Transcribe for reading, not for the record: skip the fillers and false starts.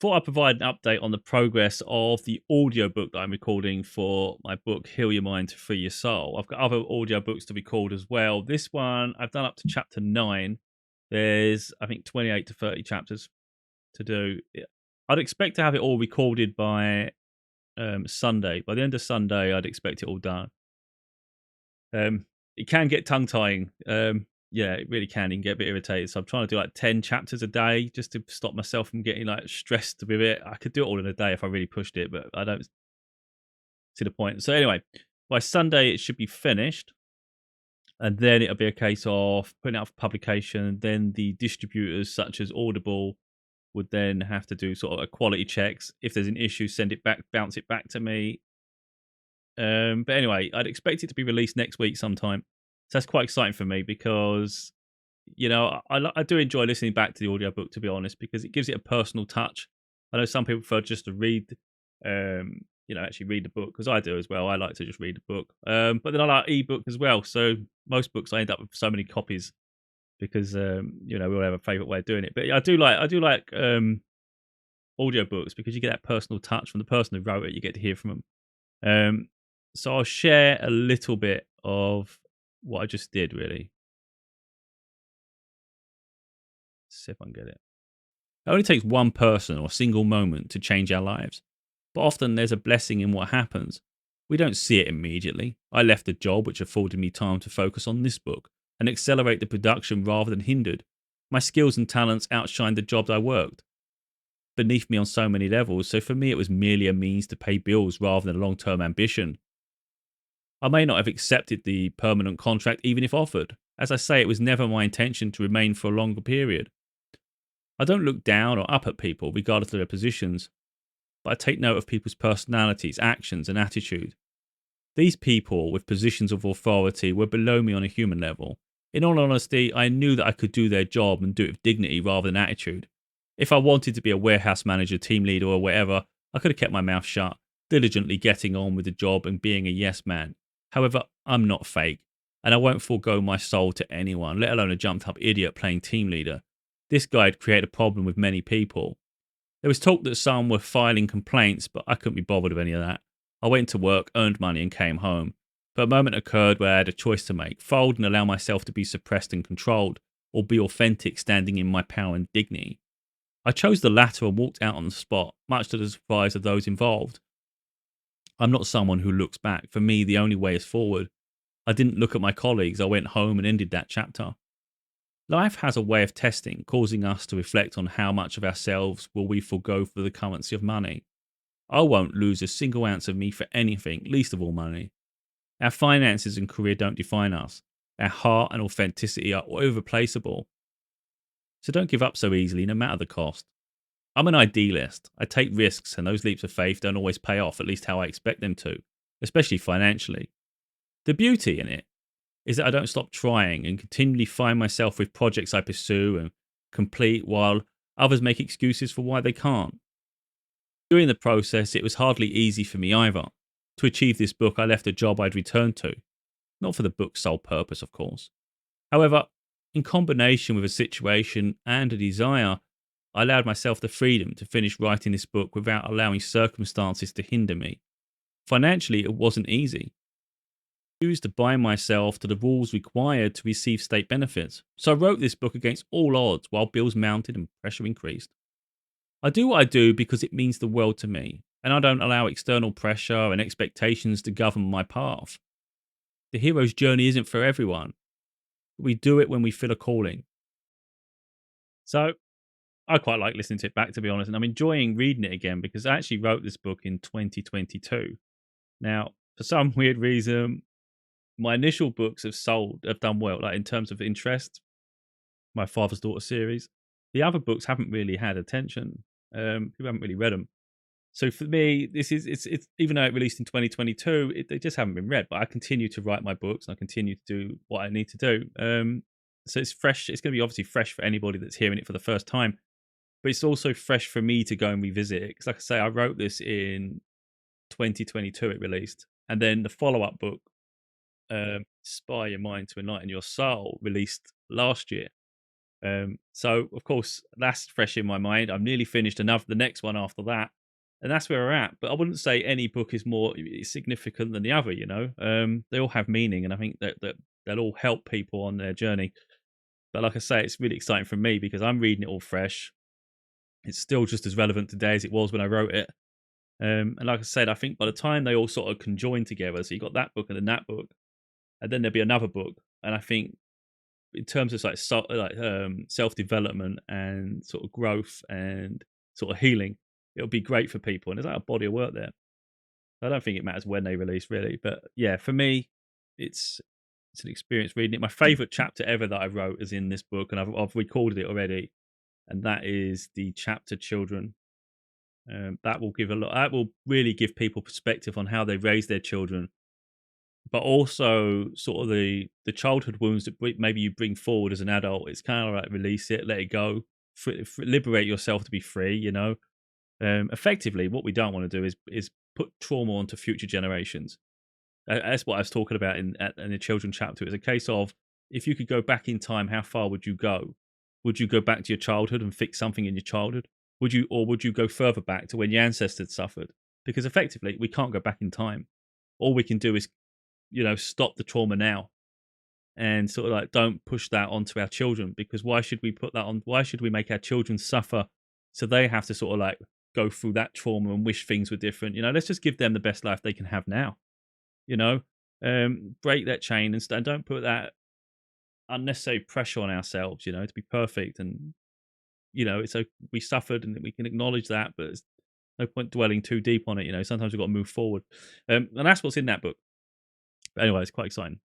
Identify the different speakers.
Speaker 1: thought I'd provide an update on the progress of the audiobook that I'm recording for my book, Heal Your Mind to Free Your Soul. I've got other audiobooks to record as well. This one, I've done up to chapter 9. There's, I think, 28 to 30 chapters to do. I'd expect to have it all recorded by Sunday. By the end of Sunday, I'd expect it all done. It can get tongue-tying. Yeah, it really can. You can get a bit irritated. So I'm trying to do like 10 chapters a day just to stop myself from getting like stressed with it. I could do it all in a day if I really pushed it, but I don't see the point. So anyway, by Sunday, it should be finished. And then it'll be a case of putting it out for publication. Then the distributors, such as Audible, would then have to do sort of a quality checks. If there's an issue, send it back, bounce it back to me. But anyway, I'd expect it to be released next week sometime. So that's quite exciting for me because, you know, I do enjoy listening back to the audiobook, to be honest, because it gives it a personal touch. I know some people prefer just to read, actually read the book, because I do as well. I like to just read the book. But then I like ebook as well. So most books I end up with so many copies because, we all have a favourite way of doing it. But I do like audiobooks because you get that personal touch from the person who wrote it. You get to hear from them. So I'll share a little bit of what I just did, really. See if I can get it. It only takes one person or a single moment to change our lives. But often there's a blessing in what happens. We don't see it immediately. I left a job which afforded me time to focus on this book and accelerate the production rather than hindered. My skills and talents outshined the jobs I worked beneath me on so many levels, so for me it was merely a means to pay bills rather than a long-term ambition. I may not have accepted the permanent contract even if offered. As I say, it was never my intention to remain for a longer period. I don't look down or up at people, regardless of their positions, but I take note of people's personalities, actions, and attitude. These people with positions of authority were below me on a human level. In all honesty, I knew that I could do their job and do it with dignity rather than attitude. If I wanted to be a warehouse manager, team leader, or whatever, I could have kept my mouth shut, diligently getting on with the job and being a yes man. However, I'm not fake, and I won't forego my soul to anyone, let alone a jumped up idiot playing team leader. This guy had created a problem with many people. There was talk that some were filing complaints, but I couldn't be bothered with any of that. I went to work, earned money, and came home. But a moment occurred where I had a choice to make: fold and allow myself to be suppressed and controlled, or be authentic, standing in my power and dignity. I chose the latter and walked out on the spot, much to the surprise of those involved. I'm not someone who looks back. For me, the only way is forward. I didn't look at my colleagues. I went home and ended that chapter. Life has a way of testing, causing us to reflect on how much of ourselves will we forego for the currency of money. I won't lose a single ounce of me for anything, least of all money. Our finances and career don't define us. Our heart and authenticity are irreplaceable. So don't give up so easily, no matter the cost. I'm an idealist. I take risks, and those leaps of faith don't always pay off, at least how I expect them to, especially financially. The beauty in it is that I don't stop trying and continually find myself with projects I pursue and complete while others make excuses for why they can't. During the process, it was hardly easy for me either. To achieve this book, I left a job I'd returned to. Not for the book's sole purpose, of course. However, in combination with a situation and a desire, I allowed myself the freedom to finish writing this book without allowing circumstances to hinder me. Financially, it wasn't easy. I used to bind myself to the rules required to receive state benefits, so I wrote this book against all odds while bills mounted and pressure increased. I do what I do because it means the world to me, and I don't allow external pressure and expectations to govern my path. The hero's journey isn't for everyone. We do it when we feel a calling. So I quite like listening to it back, to be honest, and I'm enjoying reading it again because I actually wrote this book in 2022. Now, for some weird reason, my initial books have done well, like in terms of interest. My Father's Daughter series. The other books haven't really had attention. People haven't really read them. So for me, it's even though it released in 2022, they just haven't been read. But I continue to write my books and I continue to do what I need to do. So it's fresh. It's going to be obviously fresh for anybody that's hearing it for the first time. But it's also fresh for me to go and revisit it. Because like I say, I wrote this in 2022, it released. And then the follow-up book, Inspire Your Mind to Enlighten Your Soul, released last year. So of course that's fresh in my mind. I'm nearly finished the next one after that, and that's where we're at. But I wouldn't say any book is more significant than the other. They all have meaning, and I think that they'll all help people on their journey. But like I say, it's really exciting for me because I'm reading it all fresh. It's still just as relevant today as it was when I wrote it. And like I said, I think by the time they all sort of conjoin together, so you got that book and then that book, and then there'll be another book. And I think in terms of self development and sort of growth and sort of healing, it'll be great for people. And there's like a body of work there. I don't think it matters when they release, really. But yeah, for me, it's an experience reading it. My favorite chapter ever that I wrote is in this book, and I've recorded it already, and that is the chapter Children. That will give a lot. That will really give people perspective on how they raise their children, but also sort of the childhood wounds that maybe you bring forward as an adult. It's kind of like release it, let it go, liberate yourself to be free. Effectively, what we don't want to do is put trauma onto future generations. That's what I was talking about in the children chapter. It's a case of, if you could go back in time, how far would you go? Would you go back to your childhood and fix something in your childhood? Would you go further back to when your ancestors suffered? Because effectively, we can't go back in time. All we can do is, stop the trauma now, and sort of like don't push that onto our children. Because why should we put that on? Why should we make our children suffer so they have to sort of like go through that trauma and wish things were different? Let's just give them the best life they can have now. You know, break that chain and don't put that unnecessary pressure on ourselves. To be perfect. And we suffered and we can acknowledge that, but there's no point dwelling too deep on it. Sometimes we've got to move forward, and that's what's in that book. But anyway, it's quite exciting.